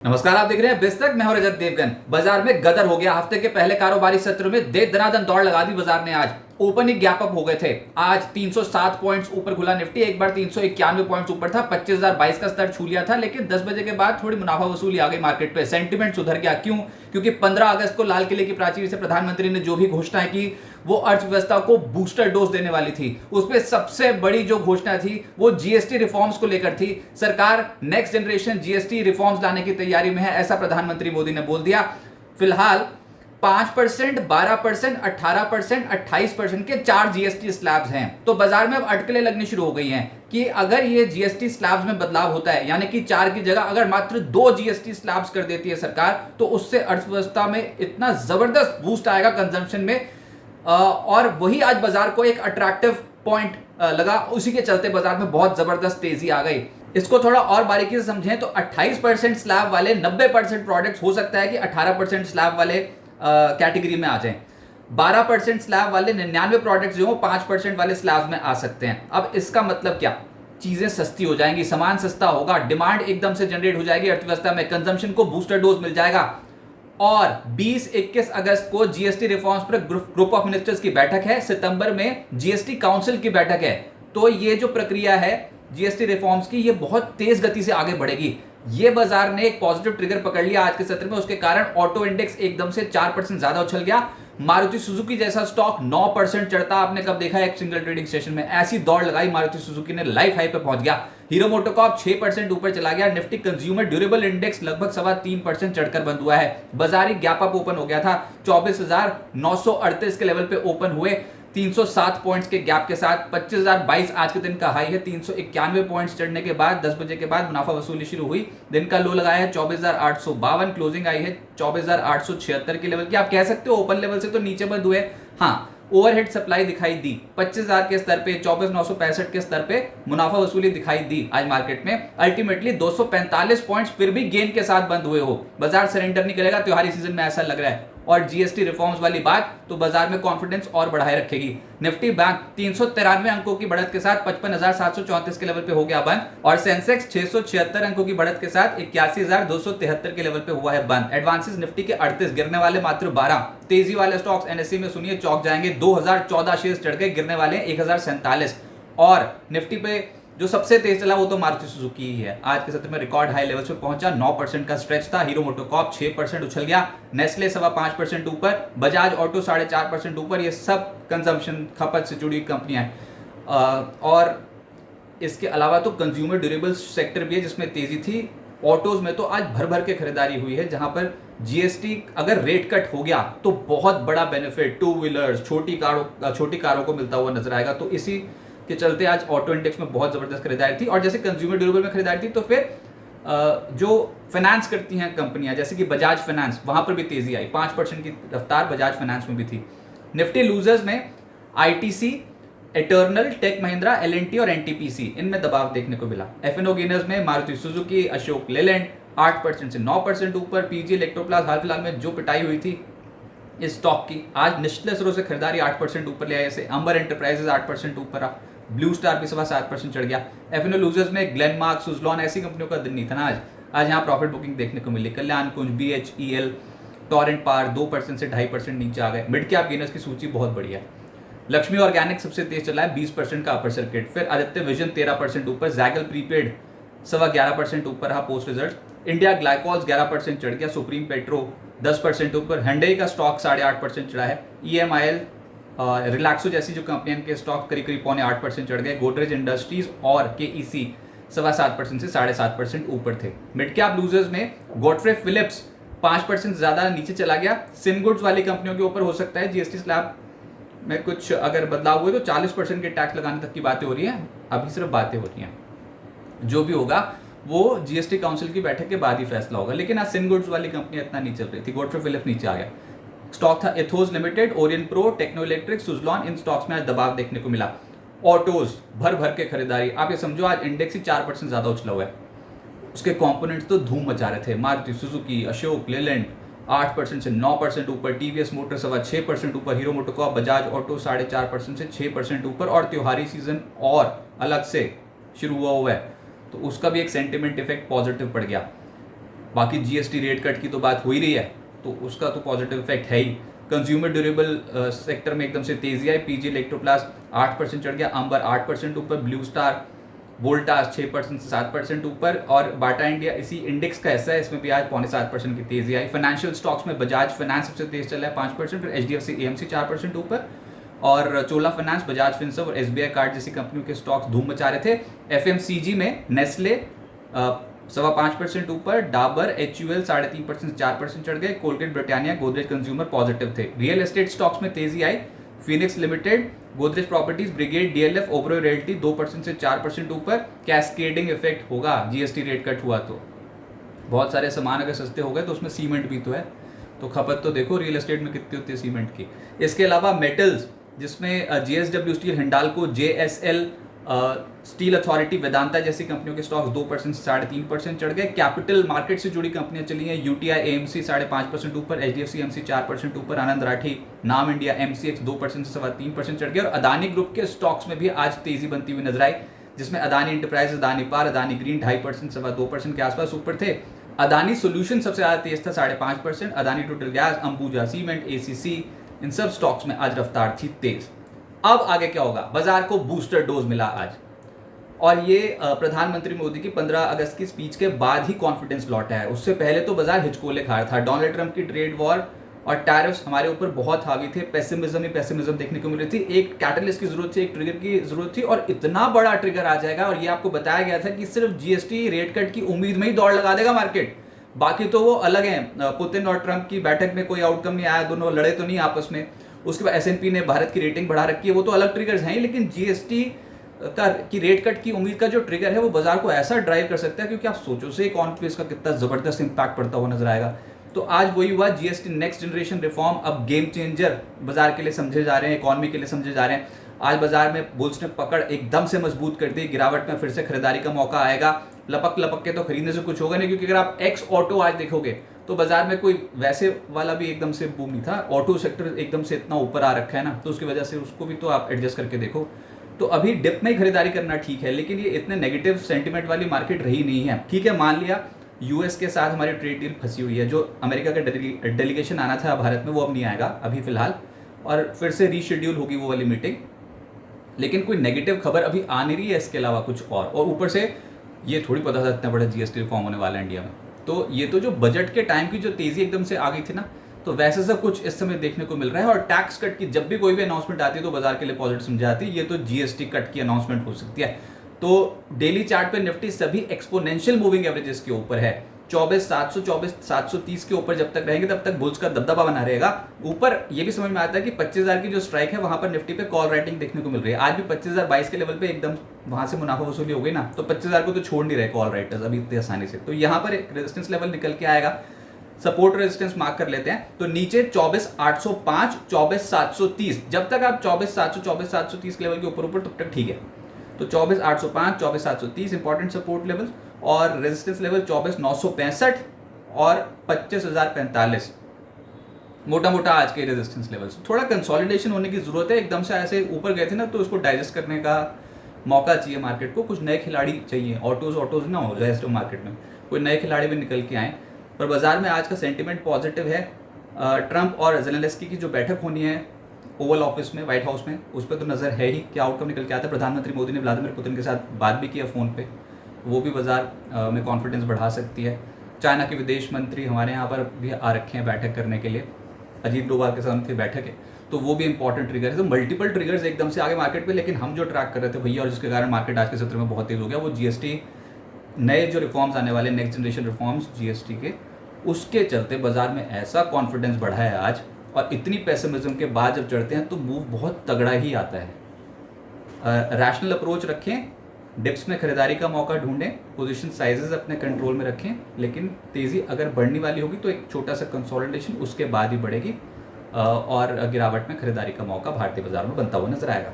नमस्कार, आप देख रहे हैं बिस्तक। मैं हूं रजत देवगन। बाजार में गदर हो गया। हफ्ते के पहले कारोबारी सत्र में दे दनादन दौड़ लगा दी बाजार ने। आज ओपनिंग गैप अप हो गए थे। आज 307 पॉइंट्स ऊपर खुला निफ्टी, एक बार 391 पॉइंट्स ऊपर था, 25,022 का स्तर छू लिया था। लेकिन 10 बजे के बाद थोड़ी मुनाफा वसूली आ गई मार्केट पे। सेंटिमेंट सुधर गया। क्यों? क्योंकि 15 अगस्त को लाल किले की प्राचीर से प्रधानमंत्री ने जो भी घोषणा की वो अर्थव्यवस्था को बूस्टर डोज देने वाली थी। उसमें सबसे बड़ी जो घोषणा थी वो जीएसटी रिफॉर्म्स को लेकर थी। सरकार नेक्स्ट जनरेशन जीएसटी रिफॉर्म्स लाने की तैयारी में है, ऐसा प्रधानमंत्री मोदी ने बोल दिया। फिलहाल 5%, 12%, 18%, 28% के 4 जीएसटी स्लैब्स हैं। तो बाजार में अब अटकलें लगनी शुरू हो गई हैं कि अगर ये जीएसटी स्लैब्स में बदलाव होता है, यानी कि 4 की जगह अगर मात्र 2 जीएसटी स्लैब्स कर देती है सरकार, तो उससे अर्थव्यवस्था में इतना जबरदस्त बूस्ट आएगा कंजम्पशन में। और वही आज बाजार को एक अट्रैक्टिव पॉइंट लगा। उसी के चलते बाजार में बहुत जबरदस्त तेजी आ गई। इसको थोड़ा और बारीकी से समझें तो 28% स्लैब वाले 90% प्रोडक्ट्स हो सकता है कि 18% स्लैब वाले कैटेगरी में आ जाएं। 12% स्लैब वाले 99 प्रोडक्ट्स जो 5% वाले स्लैब में आ सकते हैं। अब इसका मतलब क्या? चीजें सस्ती हो जाएंगी, सामान सस्ता होगा, डिमांड एकदम से जनरेट हो जाएगी अर्थव्यवस्था में, कंजम्पशन को बूस्टर डोज मिल जाएगा। और 20-21 अगस्त को जीएसटी रिफॉर्म्स पर ग्रुप ऑफ मिनिस्टर्स की बैठक है। सितंबर में जीएसटी काउंसिल की बैठक है। तो ये जो प्रक्रिया है जीएसटी रिफॉर्म्स की, ये बहुत तेज गति से आगे बढ़ेगी। ये बाजार ने एक पॉजिटिव ट्रिगर पकड़ लिया आज के सत्र में। उसके कारण ऑटो इंडेक्स एकदम से 4% ज्यादा उछल गया। मारुति सुजुकी जैसा स्टॉक 9% चढ़ता आपने कब देखा है एक सिंगल ट्रेडिंग सेशन में? ऐसी दौड़ लगाई मारुति सुजुकी ने, लाइफ हाई पे पहुंच गया। हीरो मोटोकॉर्प 6% ऊपर चला गया। निफ्टी कंज्यूमर ड्यूरेबल इंडेक्स लगभग 3.25% चढ़कर बंद हुआ है। बाजारी गैप अप ओपन हो गया था, 24,938 के लेवल पे ओपन हुए 307 पॉइंट्स के गैप के साथ। 25,022 आज के दिन का हाई है। 391 पॉइंट्स चढ़ने के बाद 10 बजे के बाद मुनाफा वसूली शुरू हुई। दिन का लो लगाया है 24,852, क्लोजिंग आई है 24,876 के लेवल की। आप कह सकते हो ओपन लेवल से तो नीचे बंद हुए। हाँ, ओवरहेड सप्लाई दिखाई दी 25,000 के स्तर पे, 24,965 के स्तर पे मुनाफा वसूली दिखाई दी आज मार्केट में। अल्टीमेटली 245 पॉइंट्स फिर भी गेन के साथ बंद हुए हो। बाजार सरेंडर नहीं करेगा त्योहारी सीजन में, ऐसा लग रहा है। और जीएसटी रिफॉर्म्स वाली बात तो बाजार में कॉन्फिडेंस और बढ़ाए रखेगी। निफ्टी बैंक 393 अंकों की बढ़त के साथ 55,734 के लेवल पे हो गया बंद। और सेंसेक्स 676 अंकों की बढ़त के साथ 81,273 के लेवल पे हुआ है बंद। एडवांसेस निफ्टी के 38, गिरने वाले मात्र 12। तेजी वाले स्टॉक्स एनएससी में सुनिए चौक जाएंगे। 2014 शेयर्स चढ़ गए, गिरने वाले 1047। और निफ्टी पे जो सबसे तेज चला वो तो मारुति सुजुकी ही है। आज के सत्र में रिकॉर्ड हाई लेवल्स पे पहुंचा, 9% का स्ट्रेच था। हीरो मोटोकॉर्प 6% उछल गया। नेस्ले 5.25% ऊपर। बजाज ऑटो 4.5% ऊपर। ये सब कंजम्पशन, खपत से जुड़ी कंपनियां हैं। और इसके अलावा तो कंज्यूमर ड्यूरेबल सेक्टर भी है जिसमें तेजी थी। ऑटोज में तो आज भर भर के खरीदारी हुई है, जहां पर जीएसटी अगर रेट कट हो गया तो बहुत बड़ा बेनिफिट टू व्हीलर्स, छोटी कारों को मिलता हुआ नजर आएगा। तो इसी के चलते आज ऑटो इंडेक्स में बहुत जबरदस्त खरीदारी थी। और जैसे कंज्यूमर ड्यूरेबल में खरीदारी थी, तो फिर जो फाइनेंस करती हैं कंपनियां जैसे कि बजाज फाइनेंस, वहां पर भी तेजी आई। 5% की रफ्तार बजाज फाइनेंस में भी थी। निफ्टी लूजर्स में ITC, Eternal, Tech Mahindra, LNT और एनटीपीसी, इनमें दबाव देखने को मिला। एफएनओ गेनर्स में मारुति सुजुकी, अशोक लेलैंड 8% से 9% ऊपर। पीजी इलेक्ट्रोप्लास हाल फिलहाल में जो पिटाई हुई थी इस स्टॉक की, आज निचले स्तरों से खरीदारी 8% ऊपर ले आई। ऐसे अंबर एंटरप्राइजेस 8% ऊपर आ, ब्लू स्टार भी 7% चढ़ गया। एफएनओ लूजर्स में ग्लेनमार्क, सुजलॉन, ऐसी कंपनियों का दिन नहीं था ना आज यहाँ प्रॉफिट बुकिंग देखने को मिली। कल्याण कुंज, बीएचईएल, टॉरेंट पावर 2% से 2.5% नीचे आ गए। मिड कैप गेनर्स की सूची बहुत बढ़िया है। लक्ष्मी ऑर्गेनिक सबसे तेज चला है, 20% का अपर सर्किट। फिर आदित्य विजन 13% ऊपर। जैगल प्रीपेड 11.25% ऊपर रहा पोस्ट रिजल्ट। इंडिया ग्लाइकॉल्स 11% चढ़ गया। सुप्रीम पेट्रो 10% ऊपर। hyundai का स्टॉक 8.5% चढ़ा है। ईएमआईएल, रिलैक्सो जैसी जो कंपनियां के स्टॉक करीब 8% चढ़ गए। गोदरेज इंडस्ट्रीज और केईसी 7.25% से 7.5% ऊपर थे। मिड कैप लूजर्स में गॉडफ्रे फिलिप्स 5% ज्यादा नीचे चला गया। सिनगुड्स वाली कंपनियों के ऊपर हो सकता है जीएसटी स्लैब में कुछ अगर बदलाव हुए तो 40% के टैक्स लगाने तक की बातें हो रही हैं। अभी सिर्फ बातें हो रही हैं, जो भी होगा वो जीएसटी काउंसिल की बैठक के बाद ही फैसला होगा। लेकिन आज सिनगुड्स वाली कंपनी इतना नहीं चल रही थी। गॉडफ्रे फिलिप्स नीचे आ गया। स्टॉक था Ethos limited, Orion pro, Techno Electric, Suzlon, इन स्टॉक्स में आज दबाव देखने को मिला। ऑटोज भर भर के खरीदारी। आप ये समझो आज इंडेक्स ही 4% ज्यादा उछला हुआ है। उसके कंपोनेंट्स तो धूम मचा रहे थे। मारुति सुजुकी, अशोक लेलैंड 8% से 9% ऊपर। टीवीएस मोटर 6% ऊपर। हीरो मोटोकॉर्प, बजाज ऑटो 4.5% से 6% ऊपर। और त्योहारी सीजन और अलग से शुरू हुआ है तो उसका भी एक सेंटिमेंट इफेक्ट पॉजिटिव पड़ गया। बाकी जीएसटी रेट कट की तो बात हो ही रही है, तो उसका तो पॉजिटिव इफेक्ट है ही। कंज्यूमर ड्यूरेबल सेक्टर में एकदम से तेजी आई, पीजी इलेक्ट्रोप्लास्ट 8% चढ़ गया, अंबर 8% ऊपर, ब्लू स्टार वोल्टास 6% से 7% ऊपर, और बाटा इंडिया इसी इंडेक्स का हिस्सा है, इसमें भी आज 6.25% की तेजी आई। फाइनेंशियल स्टॉक्स में बजाज फाइनेंस सबसे तेज चला है 5%, फिर एचडीएफसी एएमसी 4% ऊपर, और चोला फाइनेंस, बजाज फिनसर्व और एसबीआई कार्ड जैसी कंपनियों के स्टॉक्स धूम मचा रहे थे। एफएमसीजी में नेस्ले 5.25% ऊपर, डाबर एचयूएल 3.5% 4% चढ़ गए, Colgate Britannia Godrej consumer positive थे। रियल एस्टेट स्टॉक्स में तेजी आई, Phoenix limited, Godrej properties, Brigade, DLF, Oberoi realty 2% से 4% ऊपर। कैस्केडिंग इफेक्ट होगा जीएसटी रेट कट हुआ तो, बहुत सारे सामान अगर सस्ते हो गए तो उसमें सीमेंट भी तो है, तो खपत तो देखो रियल एस्टेट में कितनी होती है सीमेंट की। इसके अलावा मेटल्स, जिसमें JSW steel, Hindalco, JSL steel authority, Vedanta जैसी कंपनियों के स्टॉक्स 2% से 3.5% चढ़ गए। कैपिटल मार्केट से जुड़ी कंपनियां चली हैं, यूटीआई एएमसी 5.5% ऊपर, एचडीएफसी एमसी 4% ऊपर, आनंद राठी, नाम इंडिया, एमसीएक्स 2% से 3.25% चढ़ गए। और अदानी ग्रुप के स्टॉक्स में भी आज तेजी बनती हुई नजर आई, जिसमें अदानी इंटरप्राइज, अदानी पार, अदानी ग्रीन 2.5% से 2% के आसपास ऊपर थे। अदानी सोल्यूशन सबसे ज्यादा तेज था 5.5%, Adani total gas, Ambuja cement, ACC, इन सब स्टॉक्स में आज रफ्तार थी तेज। अब आगे क्या होगा, बाजार को बूस्टर डोज मिला आज, और ये प्रधानमंत्री मोदी की 15 अगस्त की स्पीच के बाद ही कॉन्फिडेंस लौटा है। उससे पहले तो बाजार हिचकोले खा रहा था। डोनाल्ड ट्रंप की ट्रेड वॉर और टैरिफ्स हमारे ऊपर बहुत हावी थे, पेसिमिज्म ही पेसिमिज्म देखने को मिल रही थी। एक कैटलिस्ट की जरूरत थी, एक ट्रिगर की जरूरत थी, और इतना बड़ा ट्रिगर आ जाएगा, और ये आपको बताया गया था कि सिर्फ जीएसटी रेट कट की उम्मीद में ही दौड़ लगा देगा मार्केट, बाकी तो वो अलग है। पुतिन और ट्रंप की बैठक में कोई आउटकम नहीं आया, दोनों लड़े तो नहीं आपस में। उसके बाद एसएनपी ने भारत की रेटिंग बढ़ा रखी है, वो तो अलग ट्रिगर्स हैं, लेकिन जीएसटी की रेट कट की उम्मीद का जो ट्रिगर है वो बाजार को ऐसा ड्राइव कर सकता है, क्योंकि आप सोचो से इकोनॉमी पे इसका कितना जबरदस्त इंपैक्ट पड़ता हुआ नजर आएगा। तो आज वही हुआ, जीएसटी नेक्स्ट जनरेशन रिफॉर्म अब गेम चेंजर बाजार के लिए समझे जा रहे हैं, इकोनॉमी के लिए समझे जा रहे हैं। आज बाजार में बुल्स ने पकड़ एकदम से मजबूत कर दी, गिरावट में फिर से खरीदारी का मौका आएगा। लपक लपक के तो खरीदने से कुछ होगा नहीं, क्योंकि अगर आप एक्स ऑटो आज देखोगे तो बाजार में कोई वैसे वाला भी एकदम से बूम नहीं था। ऑटो सेक्टर एकदम से इतना ऊपर आ रखा है ना, तो उसकी वजह से उसको भी तो आप एडजस्ट करके देखो। तो अभी डिप में ही खरीदारी करना ठीक है, लेकिन ये इतने नेगेटिव सेंटिमेंट वाली मार्केट रही नहीं है। ठीक है, मान लिया यूएस के साथ हमारी ट्रेड डील फंसी हुई है, जो अमेरिका का डेलीगेशन आना था भारत में वो अब नहीं आएगा अभी फिलहाल, और फिर से रीशेड्यूल होगी वो वाली मीटिंग, लेकिन कोई नेगेटिव खबर अभी आ नहीं रही है इसके अलावा कुछ। और ऊपर से ये थोड़ी पता था इतना बड़ा जीएसटी रिफॉर्म होने वाला है इंडिया में। तो ये तो जो बजट के टाइम की जो तेजी एकदम से आ गई थी ना, तो वैसे सब कुछ इस समय देखने को मिल रहा है। और टैक्स कट की जब भी कोई भी अनाउंसमेंट आती है तो बाजार के लिए पॉजिटिव समझ आती है, ये तो जीएसटी कट की अनाउंसमेंट हो सकती है। तो डेली चार्ट पे निफ्टी सभी एक्सपोनेंशियल मूविंग एवरेजेस के ऊपर है, 24,700 24,730 के ऊपर जब तक रहेंगे तब तक बुल्स का दबदबा बना रहेगा। ऊपर ये भी समझ में आता है कि 25,000 की जो स्ट्राइक है वहां पर निफ्टी पे कॉल राइटिंग देखने को मिल रही है। आज भी 25,022 के लेवल पे एकदम वहां से मुनाफा वसूली हो गई ना, तो 25,000 को तो छोड़ नहीं रहे कॉल राइटर्स अभी इतनी आसानी से। तो यहाँ पर एक रेजिस्टेंस लेवल निकल के आएगा, सपोर्ट रेजिस्टेंस मार्क कर लेते हैं। तो नीचे 24,805 24,730, जब तक आप 24,700 24,730 के लेवल के ऊपर तब तक ठीक है। तो 24,805 24,730 इंपॉर्टेंट सपोर्ट लेवल, और रेजिस्टेंस लेवल 24,965 और 25,045 मोटा मोटा आज के रेजिस्टेंस लेवल्स। थोड़ा कंसोलिडेशन होने की जरूरत है, एकदम से ऐसे ऊपर गए थे ना तो उसको डाइजेस्ट करने का मौका चाहिए मार्केट को। कुछ नए खिलाड़ी चाहिए, ऑटोज ना हो जाए स्टॉक मार्केट में, कोई नए खिलाड़ी भी निकल के आए। पर बाजार में आज का सेंटिमेंट पॉजिटिव है। ट्रंप और ज़ेलेंस्की की जो बैठक होनी है ओवल ऑफिस में, व्हाइट हाउस में, उस पर तो नज़र है ही क्या आउटकम निकल के आता है। प्रधानमंत्री मोदी ने व्लादिमीर पुतिन के साथ बात भी किया फ़ोन पे, वो भी बाजार में कॉन्फिडेंस बढ़ा सकती है। चाइना के विदेश मंत्री हमारे यहाँ पर भी आ रखे हैं बैठक करने के लिए, अजीत डोभाल के साथ उनकी बैठक है, तो वो भी इंपॉर्टेंट ट्रिगर है। तो मल्टीपल ट्रिगर्स एकदम से आगे मार्केट पे, लेकिन हम जो ट्रैक कर रहे थे भैया और जिसके कारण मार्केट आज के सत्र में बहुत तेज हो गया, वो जीएसटी, नए जो रिफॉर्म्स आने वाले नेक्स्ट जनरेशन रिफॉर्म्स जीएसटी के, उसके चलते बाजार में ऐसा कॉन्फिडेंस बढ़ा है आज। और इतनी पेसिमिज्म के बाद जब चढ़ते हैं तो मूव बहुत तगड़ा ही आता है। रैशनल अप्रोच रखें, डिप्स में खरीदारी का मौका ढूंढें, पोजीशन साइजेस अपने कंट्रोल में रखें, लेकिन तेज़ी अगर बढ़ने वाली होगी तो एक छोटा सा कंसोलिडेशन उसके बाद ही बढ़ेगी, और गिरावट में खरीदारी का मौका भारतीय बाजार में बनता हुआ नजर आएगा।